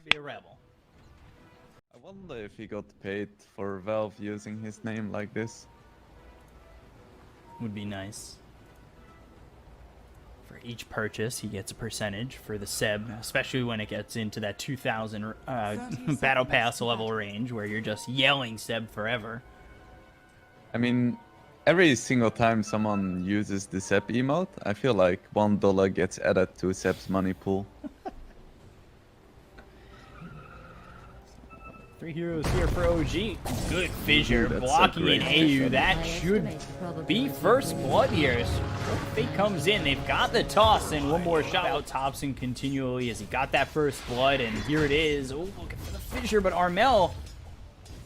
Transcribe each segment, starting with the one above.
be a rebel. I wonder if he got paid for Valve using his name like this. Would be nice. For each purchase, he gets a percentage for the Seb, especially when it gets into that 2,000 Battle Pass level range where you're just yelling Seb forever. I mean, every single time someone uses the Seb emote, I feel like $1 gets added to Seb's money pool. 3 heroes here for OG. Good fissure, Ooh, blocking an AU. That should be first blood here. Fate comes in, they've got the toss, and one more shot out Thompson continually as he got that first blood, and here it is. Oh, looking for the fissure, but Armel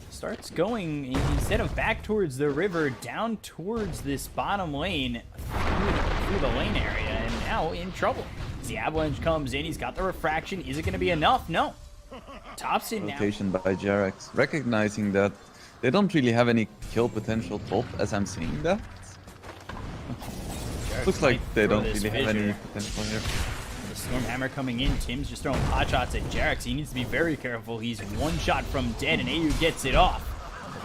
starts going, instead of back towards the river, down towards this bottom lane, through the lane area, and now in trouble. As the avalanche comes in, he's got the refraction. Is it going to be enough? No. Thompson now. Rotation by Jarex, recognizing that they don't really have any kill potential top, as I'm seeing that. Looks like they don't really have any potential here. The Stormhammer coming in, Tim's just throwing pot shots at Jarex. He needs to be very careful. He's one shot from dead, and AU gets it off.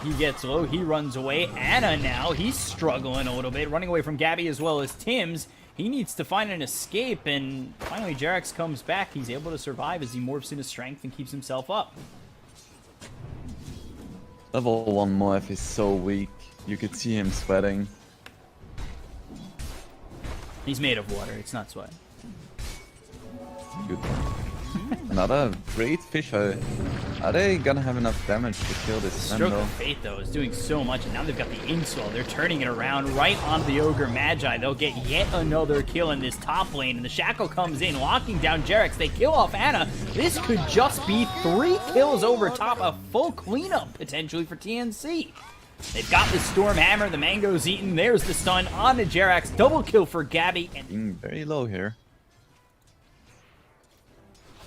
He gets low, he runs away. Anna now, he's struggling a little bit, running away from Gabby as well as Tim's. He needs to find an escape, and finally Jarex comes back. He's able to survive as he morphs into strength and keeps himself up. Level 1 Moef is so weak. You could see him sweating. He's made of water, it's not sweat. Good one. Another great fish. Are they gonna have enough damage to kill this Stroke of Fate, though, is doing so much, and now they've got the Inkswell. They're turning it around right on the Ogre Magi. They'll get yet another kill in this top lane, and the Shackle comes in, locking down Jarex. They kill off Anna. This could just be 3 kills over top, a full cleanup, potentially, for TNC. They've got the Stormhammer, the Mango's eaten. There's the stun on to Jarex. Double kill for Gabby. And Being very low here.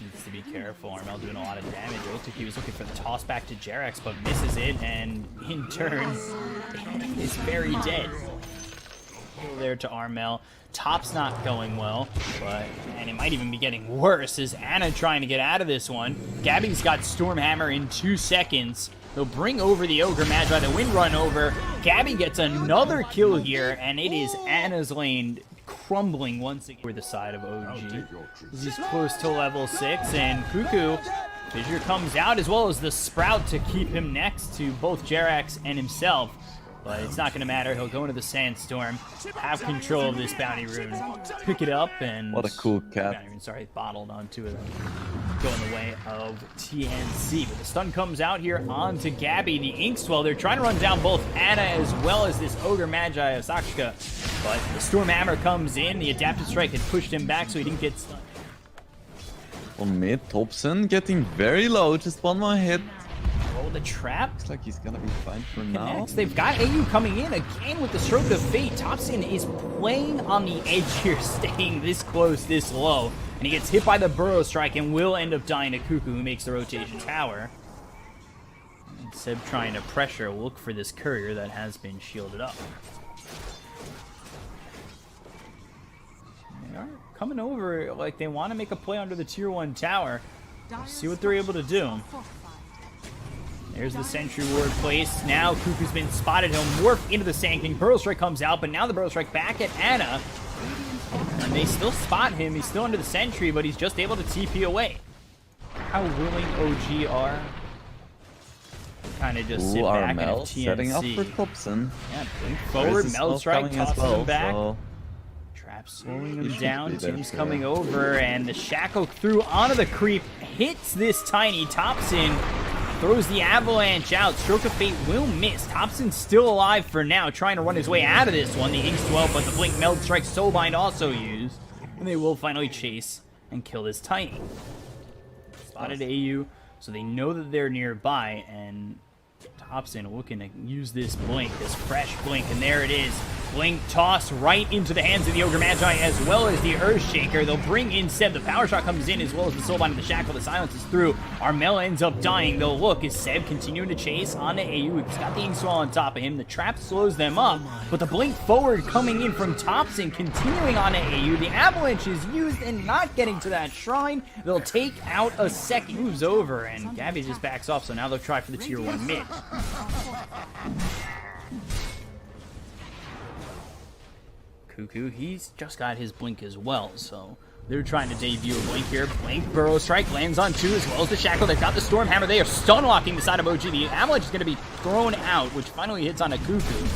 needs to be careful. Armel doing a lot of damage. Otoki was looking for the toss back to Jarex, but misses it, and in turn, is very dead. There to Armel. Top's not going well, and it might even be getting worse as Anna trying to get out of this one. Gabby's got Stormhammer in 2 seconds. They'll bring over the Ogre Magi, the wind run over. Gabby gets another kill here, and it is Anna's lane crumbling once again. We're the side of OG. He's close to level 6, and Cuckoo, Fissure comes out, as well as the Sprout to keep him next to both Jarex and himself. But it's not going to matter. He'll go into the Sandstorm, have control of this bounty rune, pick it up, and... What a cool cat. Bounty rune, sorry, bottled onto it. Go in the way of TNC. But the stun comes out here onto Gabby. The Inkswell, they're trying to run down both Anna as well as this Ogre Magi of Sakshka. But the Stormhammer comes in. The Adaptive Strike had pushed him back so he didn't get stunned. On mid, Thompson getting very low. Just one more hit. Roll the trap. Looks like he's gonna be fine for now. Next, they've got AU coming in again with the Stroke of Fate. Thompson is playing on the edge here, staying this close, this low. And he gets hit by the Burrow Strike and will end up dying to Cuckoo, who makes the rotation tower. And Seb trying to pressure, look for this courier that has been shielded up. They are coming over like they want to make a play under the tier 1 tower. We'll see what they're able to do. There's the Sentry Ward placed. Now Cuckoo's been spotted. He'll morph into the Sand King. Burrow Strike comes out, but now the Burrow Strike back at Anna. And they still spot him. He's still under the Sentry, but he's just able to TP away. How willing OG are. Kind of just sit back and have TNC. Setting up for Thompson. Yeah, blink forward. Meld Strike tosses him back. Trap slowing him down. Tim's coming over, and the Shackle through onto the creep. Hits this tiny Thompson. Throws the avalanche out. Stroke of Fate will miss. Thompson's still alive for now, trying to run his way out of this one. The Inkswell, but the Blink Meld Strike Soulbind also used. And they will finally chase and kill this Tiny. Spotted AU, so they know that they're nearby, and Thompson looking to use this Blink, this fresh Blink, and there it is. Blink toss right into the hands of the Ogre Magi as well as the Earthshaker. They'll bring in Seb. The power shot comes in as well as the Soulbind and the Shackle. The silence is through. Armel ends up dying. They'll look as Seb continuing to chase on the AU. He's got the Inkswell on top of him. The trap slows them up, but the Blink forward coming in from Thompson, continuing on the AU. The Avalanche is used and not getting to that shrine. They'll take out a second. Moves over, and Gabby just backs off, so now they'll try for the tier 1 mid. Cuckoo, he's just got his blink as well, so they're trying to debut a blink here. Blink, Burrow Strike lands on 2 as well as the Shackle. They've got the Stormhammer. They are stun locking the side of OG. The Avalanche is going to be thrown out, which finally hits on a Cuckoo.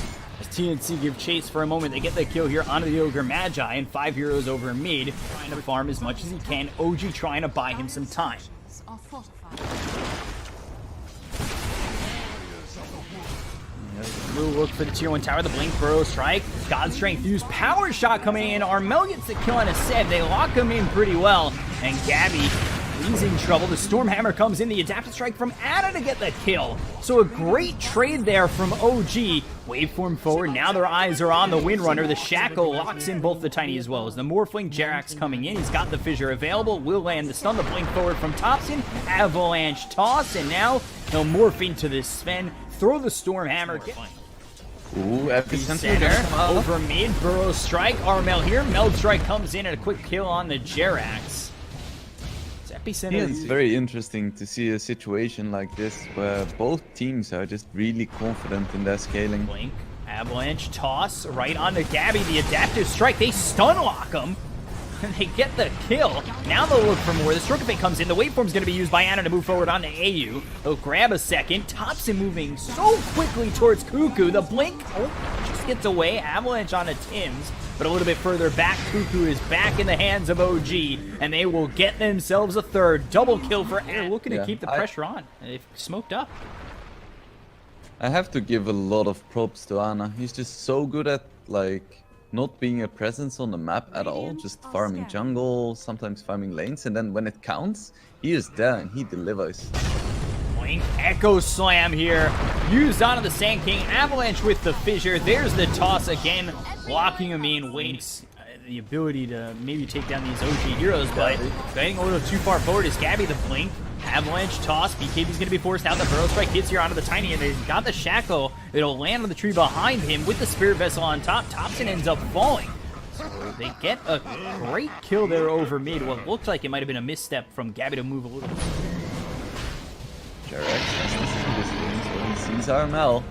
As TNC give chase for a moment, they get the kill here onto the Ogre Magi, and 5 heroes over mid, trying to farm as much as he can. OG trying to buy him some time. Little look for the tier 1 tower. The Blink, Burrow Strike, God Strength use, power shot coming in. Armel gets the kill on a Seb. They lock him in pretty well, and Gabby, he's in trouble. The Stormhammer comes in. The Adaptive Strike from Ada to get the kill. So a great trade there from OG. Waveform forward. Now their eyes are on the Windrunner. The Shackle locks in both the Tiny as well as the Morphling. Jerax coming in. He's got the Fissure available. Will land the stun. The Blink forward from Thompson. Avalanche toss, and now he'll morph into this Sven. Throw the Stormhammer. Ooh, Epicenter over mid. Burrow Strike. Armel here. Meld Strike comes in and a quick kill on the Jerax. It's Epicenter. Yeah, it's very interesting to see a situation like this where both teams are just really confident in their scaling. Blink, Avalanche toss right onto Gabby. The Adaptive Strike. They stun lock him. And they get the kill. Now they'll look for more. The Stroke of Fate comes in. The waveform's going to be used by Anna to move forward on the AU. They'll grab a second. Thompson moving so quickly towards Cuckoo. The Blink just gets away. Avalanche on a Tim's. But a little bit further back, Cuckoo is back in the hands of OG. And they will get themselves a third. Double kill for Anna. Looking to keep the pressure on. They've smoked up. I have to give a lot of props to Anna. He's just so good at, like, not being a presence on the map at all, just farming jungle, sometimes farming lanes, and then when it counts, he is there and he delivers. Blink, Echo Slam here, used onto the Sand King. Avalanche with the Fissure. There's the toss again, locking him in. Waits the ability to maybe take down these OG heroes, but getting a little too far forward is Gabby. The Blink, Avalanche toss. BKB's going to be forced out. The Burrow Strike hits here onto the Tiny, and they've got the Shackle. It'll land on the tree behind him with the Spirit Vessel on top. Thompson ends up falling. So they get a great kill there over mid. What looked like it might have been a misstep from Gabby to move a little bit. Jerax has this game, so he sees Armel.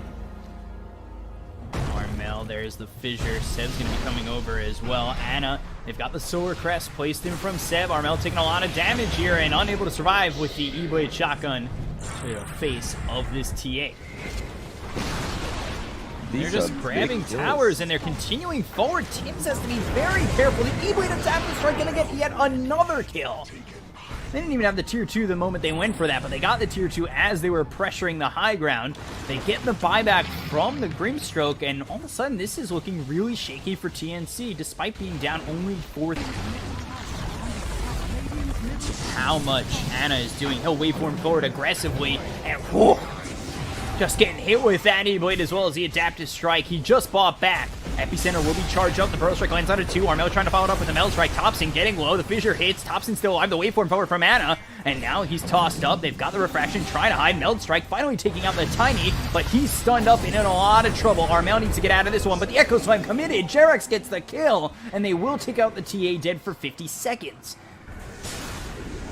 Armel, there's the Fissure. Seb's going to be coming over as well. Anna, they've got the Solar Crest placed in from Seb. Armel taking a lot of damage here and unable to survive with the E-Blade Shotgun to the face of this TA. They're just grabbing towers and they're continuing forward. Tim's has to be very careful. The E-Blade Adaptive Strike going to get yet another kill. They didn't even have the tier 2 the moment they went for that, but they got the tier 2 as they were pressuring the high ground. They get the buyback from the Grimstroke, and all of a sudden this is looking really shaky for TNC, despite being down only 4th. How much Anna is doing. He'll waveform forward aggressively, and whoa, just getting hit with that E-Blade as well as the Adaptive Strike. He just bought back. Epicenter will be charged up. The Burrow Strike lands on a 2. Armel trying to follow it up with a Meld Strike. Thompson getting low. The Fissure hits. Thompson still alive. The waveform forward from Anna. And now he's tossed up. They've got the Refraction trying to hide. Meld Strike finally taking out the Tiny, but he's stunned up and in a lot of trouble. Armel needs to get out of this one, but the Echo Slam committed. Jerax gets the kill, and they will take out the TA dead for 50 seconds.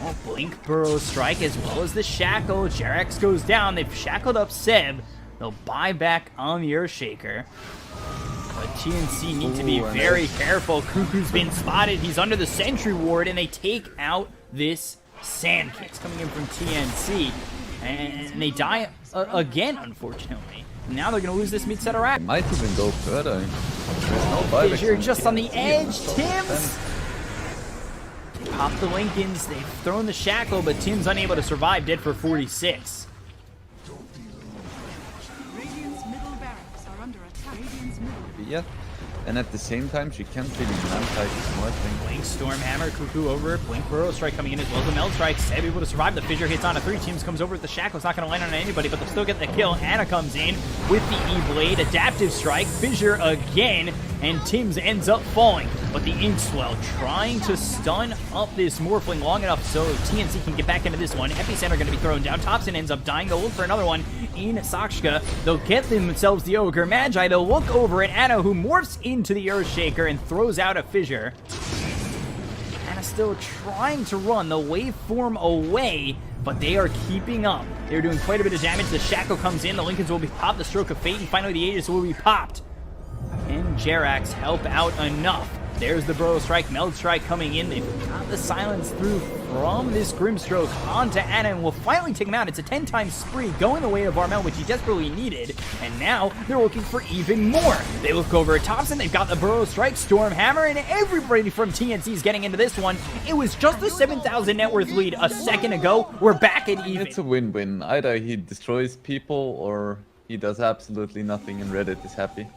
Oh, Blink, Burrow Strike, as well as the Shackle. Jerax goes down. They've shackled up Seb. They'll buy back on the Earthshaker. But TNC need to be very careful. Cuckoo's been spotted. He's under the Sentry Ward, and they take out this Sand King. It's coming in from TNC. And they die again, unfortunately. Now they're going to lose this mid-set rack. Might even go further. There's no buyback. You're just on the edge, Tim's. Pop the Lincolns. They've thrown the Shackle, but Tim's unable to survive, dead for 46. Yeah, and at the same time, she can't really man-fight this much. Blink, Stormhammer, Cuckoo over. Blink, Burrow Strike coming in as well as the Meld Strike. Seb able to survive. The Fissure hits on a 3. Teams comes over with the Shackle. It's not going to land on anybody, but they'll still get the kill. Anna comes in with the E-Blade. Adaptive Strike. Fissure again. and Tim's ends up falling. But the Inkswell trying to stun up this Morphling long enough so TNC can get back into this one. Epicenter going to be thrown down. Thompson ends up dying. They'll look for another one in Sakshka. They'll get themselves the Ogre Magi. They'll look over at Anna, who morphs into the Earthshaker and throws out a fissure. Anna still trying to run the waveform away, but they are keeping up. They're doing quite a bit of damage. The Shackle comes in. The Lincolns will be popped. The Stroke of Fate, and finally the Aegis will be popped. Can Jerax help out enough? There's the Burrow Strike, Meld Strike coming in. They've got the silence through from this Grimstroke onto Anna, and will finally take him out. It's a 10-time spree going the way of Armel, which he desperately needed, and now they're looking for even more. They look over at Thompson. They've got the Burrow Strike, Storm Hammer, and everybody from TNC is getting into this one. It was just a 7,000 net worth lead a second ago. We're back at even. It's a win-win. Either he destroys people or he does absolutely nothing and Reddit is happy.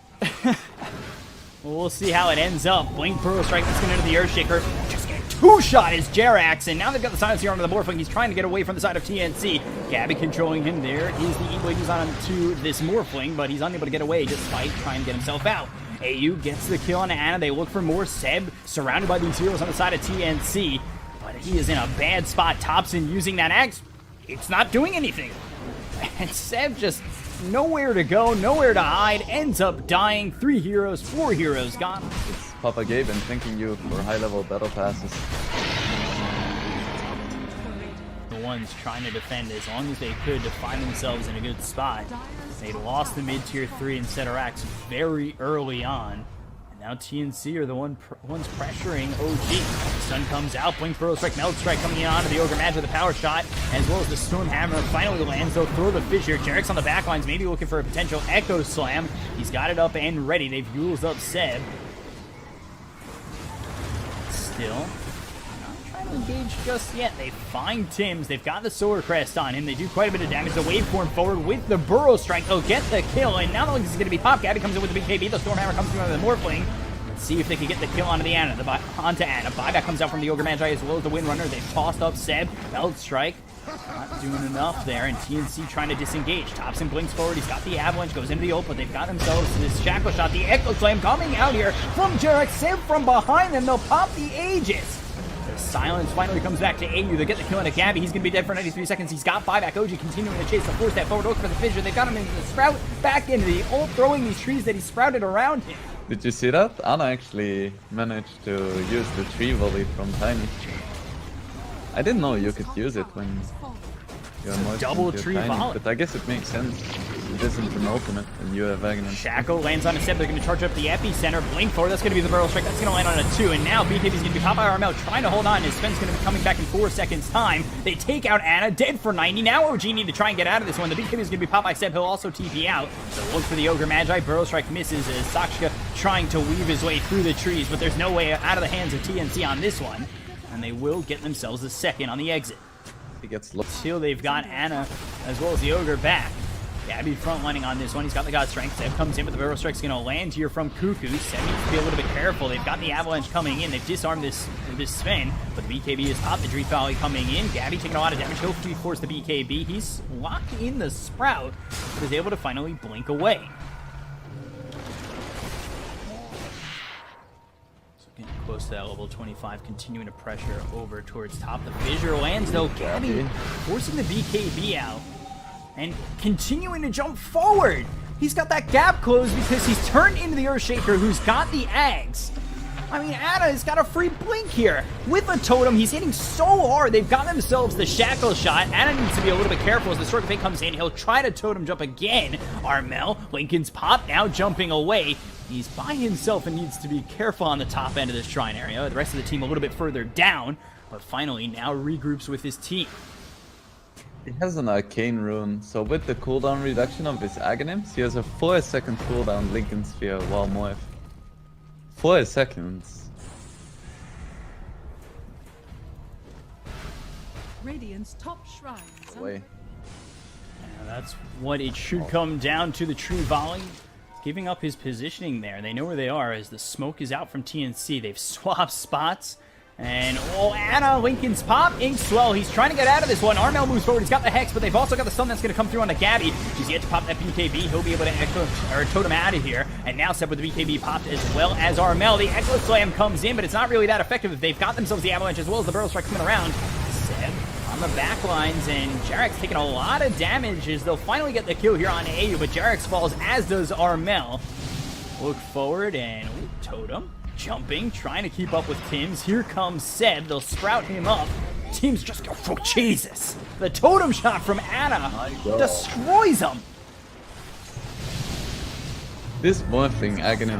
We'll see how it ends up. Blink Burrow Strike that's going into the Earthshaker. Just get two-shot is Jerax, and now they've got the silence here onto the Morphling. He's trying to get away from the side of TNC. Gabby controlling him. There is the Evil He's on to this Morphling, but he's unable to get away despite trying to get himself out. AU gets the kill on Anna. They look for more. Seb surrounded by these heroes on the side of TNC, but he is in a bad spot. Thompson using that axe. It's not doing anything. And Seb just nowhere to go, nowhere to hide, ends up dying. 3 heroes, 4 heroes gone. It's Papa Gabe and thanking you for high-level battle passes. The ones trying to defend as long as they could to find themselves in a good spot. They lost the mid-tier 3 and Ceterax very early on. Now TNC are the ones pressuring OG. Sun comes out, Blink Burrow Strike, Meld Strike coming in onto the Ogre Magi with the Power Shot, as well as the Storm Hammer finally lands. They'll throw the fissure. Jerax on the backlines, maybe looking for a potential Echo Slam. He's got it up and ready. They've used up Seb. Still not trying to engage just yet. They find Tim's. They've got the Solar Crest on him. They do quite a bit of damage. The waveform forward with the Burrow Strike. They'll get the kill, and now this is going to be Pop. Gabby comes in with the big KB. The Storm Hammer comes through onto the Morphling. Let's see if they can get the kill onto the Anna. Onto Anna. Buyback comes out from the Ogre Magi as well as the Windrunner. They've tossed up Seb. Meld Strike. Not doing enough there, and TNC trying to disengage. Thompson blinks forward. He's got the Avalanche. Goes into the ult, but they've got themselves this Shackle Shot. The Echo Slam coming out here from Jerax. Seb from behind them. They'll pop the Aegis. The silence finally comes back to AU. They get the kill on a Gabby. He's going to be dead for 93 seconds. He's got buyback. OG continuing to chase the 4-step forward. Look for the fissure. They've got him into the Sprout. Back into the ult, throwing these trees that he sprouted around him. Did you see that? Anna actually managed to use the tree volley from Tiny. I didn't know you could use it when you're more double tree volley. But I guess it makes sense. It isn't an ultimate and you have Aghanim. Shackle lands on a Seb. They're going to charge up the Epicenter. Blink forward. That's going to be the Burrow Strike. That's going to land on a 2. And now BKB's going to be popped by Armel, trying to hold on. His Sven's going to be coming back in 4 seconds time. They take out Anna, dead for 90. Now OG need to try and get out of this one. The BKB is going to be popped by Seb. He'll also TP out. So look for the Ogre Magi. Burrow Strike misses as Sakshka trying to weave his way through the trees, but there's no way out of the hands of TNC on this one. And they will get themselves a second on the exit. He gets Till they've got Anna as well as the Ogre back. Gabby frontlining on this one. He's got the God Strength. Seb comes in, but the Burrow Strike's going to land here from Cuckoo. Seb needs to be a little bit careful. They've got the Avalanche coming in. They've disarmed this Sven, but the BKB is popped. The Dream Valley coming in. Gabby taking a lot of damage. He'll force the BKB. He's locked in the Sprout, but is able to finally blink away. So getting close to that level 25, continuing to pressure over towards top. The fissure lands, though. Gabby forcing the BKB out and continuing to jump forward. He's got that gap closed because he's turned into the Earthshaker, who's got the Ags. I mean, Anna's got a free blink here. With a totem, he's hitting so hard. They've got themselves the Shackle Shot. Anna needs to be a little bit careful as the Stroke of Fate comes in. He'll try to totem jump again. Armel, Lincoln's Pop now jumping away. He's by himself and needs to be careful on the top end of this shrine area. The rest of the team a little bit further down, but finally now regroups with his team. He has an Arcane Rune, so with the cooldown reduction of his Aghanims, he has a 4-second cooldown Lincoln Sphere while Moef. 4 seconds. Radiant's top shrine. Away. That's what it should come down to. The True Volley giving up his positioning there. They know where they are as the smoke is out from TNC. They've swapped spots, And, oh, Anna, Lincoln's pop, Ink Swell, he's trying to get out of this one. Armel moves forward, he's got the Hex, but they've also got the stun that's going to come through on the Gabby. She's yet to pop that BKB, he'll be able to echo, or totem out of here. And now Seb with the BKB popped as well as Armel. The Echo Slam comes in, but it's not really that effective if they've got themselves the Avalanche as well as the Burrow Strike coming around. Seb on the back lines, and Jarek's taking a lot of damage as they'll finally get the kill here on AU, but Jarek's falls, as does Armel. Look forward, and ooh, totem. Jumping, trying to keep up with Tim's. Here comes Seb. They'll sprout him up. Tim's just go, oh, Jesus. The totem shot from Anna destroys him. This morphing agony.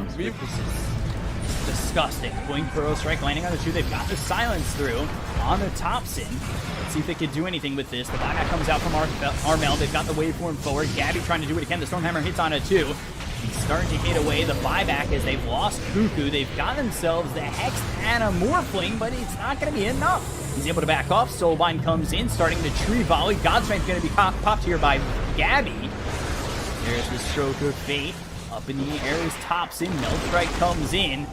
Disgusting. Blink Burrow Strike landing on the 2. They've got the silence through on the top sin. Let's see if they can do anything with this. The buyback comes out from Armel. They've got the waveform forward. Gabby trying to do it again. The Stormhammer hits on a 2. He's starting to hit away the buyback as they've lost Cuckoo. They've got themselves the Hex Anna Morphling, but it's not going to be enough. He's able to back off. Soulbind comes in, starting the tree volley. Godstrength going to be popped here by Gabby. There's the Stroke of Fate. Up in the air is Topson. Meltstrike comes in.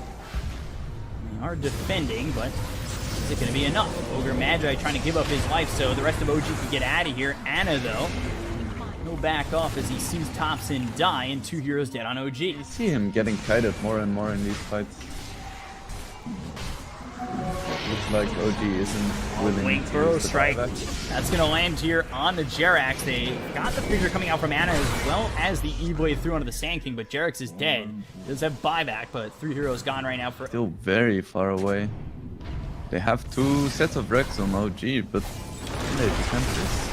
They are defending, but is it going to be enough? Ogre Magi trying to give up his life so the rest of OG can get out of here. Anna, though, he'll back off as he sees Topson die and 2 heroes dead on OG. You see him getting kited more and more in these fights. Looks like OG isn't willing Wink to Burrow use the Strike. buyback. That's going to land here on the Jerax. They got the fissure coming out from Anna as well as the E-Blade through onto the Sand King, but Jerax is dead. He does have buyback, but 3 heroes gone right now for... Still very far away. They have 2 sets of Rex on OG, but they defend this.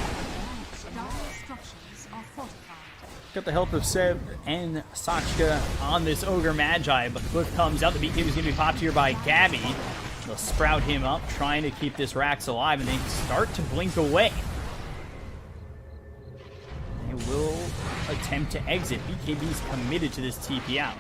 Got the help of Seb and Sachka on this Ogre Magi, but Cliff comes out. The BKB is going to be popped here by Gabby. They'll sprout him up, trying to keep this Rax alive, and they start to blink away. They will attempt to exit. BKB's committed to this TP out.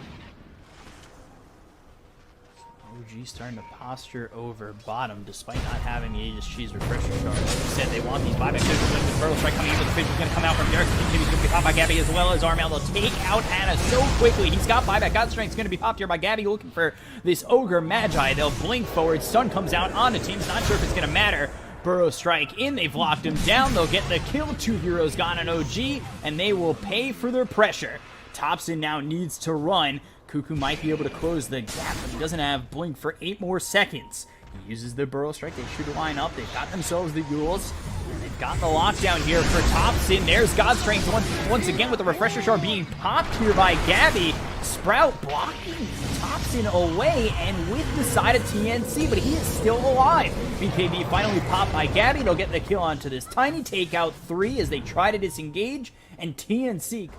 OG starting to posture over bottom despite not having the Aegis Cheese refresher charge. Like I said, they want these buybacks. There's the Burrow Strike coming in, but the Fisher's going to come out from Derek. He's going to be popped by Gabby as well as Armel. They'll take out Anna so quickly. He's got buyback. Godstrength's going to be popped here by Gabby looking for this Ogre Magi. They'll blink forward. Stun comes out on the teams. Not sure if it's going to matter. Burrow Strike in. They've locked him down. They'll get the kill. 2 heroes gone on OG, and they will pay for their pressure. Topson now needs to run. Cuckoo might be able to close the gap, but he doesn't have blink for 8 more seconds. He uses the Burrow Strike. They shoot a line up. They've got themselves the Yules. They've got the lockdown here for Topson. There's Godstrength once again with the refresher shard being popped here by Gabby. Sprout blocking Topson away and with the side of TNC, but he is still alive. BKB finally popped by Gabby. They'll get the kill onto this tiny takeout 3 as they try to disengage, and TNC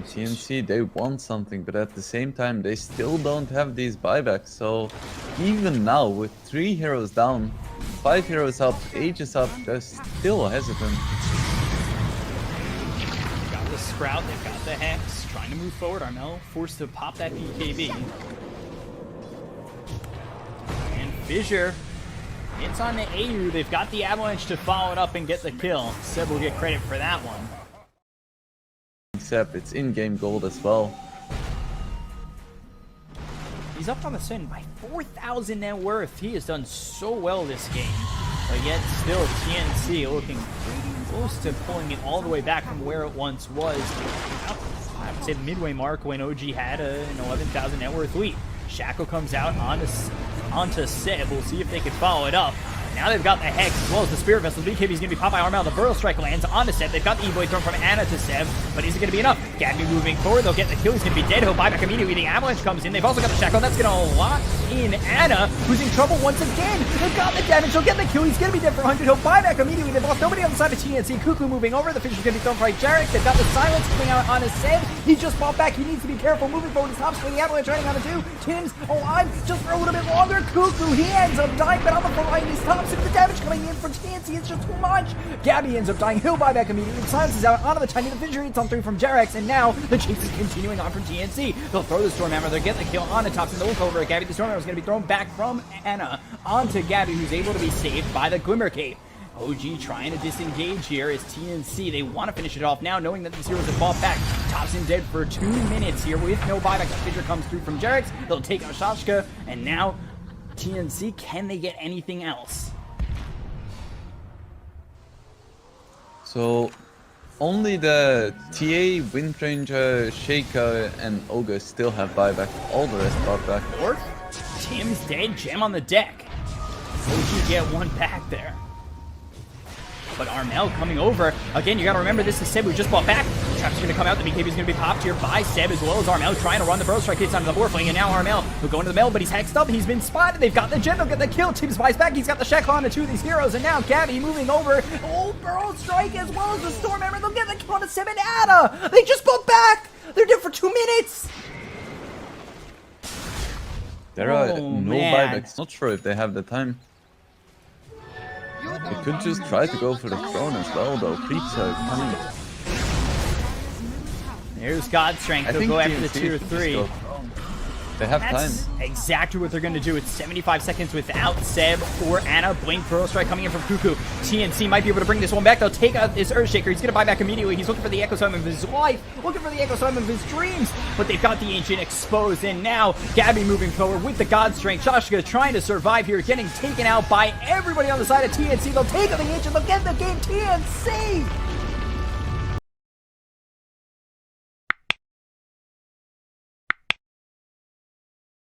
TNC, they want something, but at the same time, they still don't have these buybacks. So even now, with 3 heroes down, 5 heroes up, Aegis up, they're still hesitant. They've got the Sprout, they've got the Hex, trying to move forward. Armel forced to pop that BKB. And Fissure hits on the AU. They've got the Avalanche to follow it up and get the kill. Seb will get credit for that one. Except it's in-game gold as well. He's up on the Sin by 4,000 net worth. He has done so well this game. But yet still TNC looking pretty close to pulling it all the way back from where it once was. I would say the midway mark when OG had an 11,000 net worth lead. Shackle comes out onto Seb. We'll see if they can follow it up. Now they've got the Hex as well as the Spirit Vessel. BKB is going to be popped by Armel. The Burrow Strike lands onto Seb. They've got the E-Blade thrown from Anna to Seb, but is it going to be enough? Gabby moving forward. They'll get the kill. He's going to be dead. He'll buy back immediately. The Avalanche comes in. They've also got the Shackle. That's going to lock in Anna, who's in trouble once again. They've got the damage. He'll get the kill. He's going to be dead for 100. He'll buy back immediately. They've lost nobody on the side of TNC. Cuckoo moving over. The Fish is going to be thrown by Jarek. They've got the silence coming out on his Seb. He just popped back. He needs to be careful. Moving forward. His top swing. The Avalanche running on a 2. Tim's alive just for a little bit longer. Cuckoo, he ends up dying, but on the front line, he's Thompson. The damage coming in for TNC is just too much. Gabby ends up dying. He'll buy back immediately. Silence is out onto the tiny. The Fissure hits on 3 from Jarex, and now the chase is continuing on from TNC. They'll throw the Stormhammer. They'll get the kill on the Thompson. They'll look over at Gabby. The Stormhammer is going to be thrown back from Anna onto Gabby, who's able to be saved by the Glimmer Cape. OG trying to disengage here as TNC. They want to finish it off now, knowing that these heroes have fought back. Thompson dead for 2 minutes here with no buyback. The Fissure comes through from Jarex. They'll take out Shashka, and now TNC, can they get anything else? So, only the TA, Windranger, Shaker, and Ogre still have buyback. All the rest are back. Or Tim's dead, Gem on the deck. OG get one back there. But Armel coming over. Again, you gotta remember this is Seb who just bought back. Trap's gonna come out, the BKB is gonna be popped here by Seb as well as Armel trying to run the Burrow Strike hits onto the Morphling, and now Armel will go into the middle, but he's hexed up, he's been spotted, they've got the Gem, they'll get the kill, Tim's buys back, he's got the Shackle onto two of these heroes, and now Gabby moving over. Oh, Burrow Strike as well as the Storm Hammer, they'll get the kill onto Seb and Anna! They just bought back! They're dead for 2 minutes! There are Oh, no man. buybacks. Not sure if they have the time. They could just try to go for the throne as well, though. Creeps are coming. There's God Strength, I they'll think go after the TNC tier should just 3. go. They have That's time. exactly what they're going to do. It's 75 seconds without Seb or Anna. Blink Burrow Strike coming in from Cuckoo. TNC might be able to bring this one back. They'll take out this Earthshaker. He's going to buy back immediately. He's looking for the Echo Summon of his life, looking for the Echo Summon of his dreams. But they've got the Ancient exposed. And now Gabby moving forward with the God Strength. Joshua trying to survive here, getting taken out by everybody on the side of TNC. They'll take out the Ancient. They'll get the game. TNC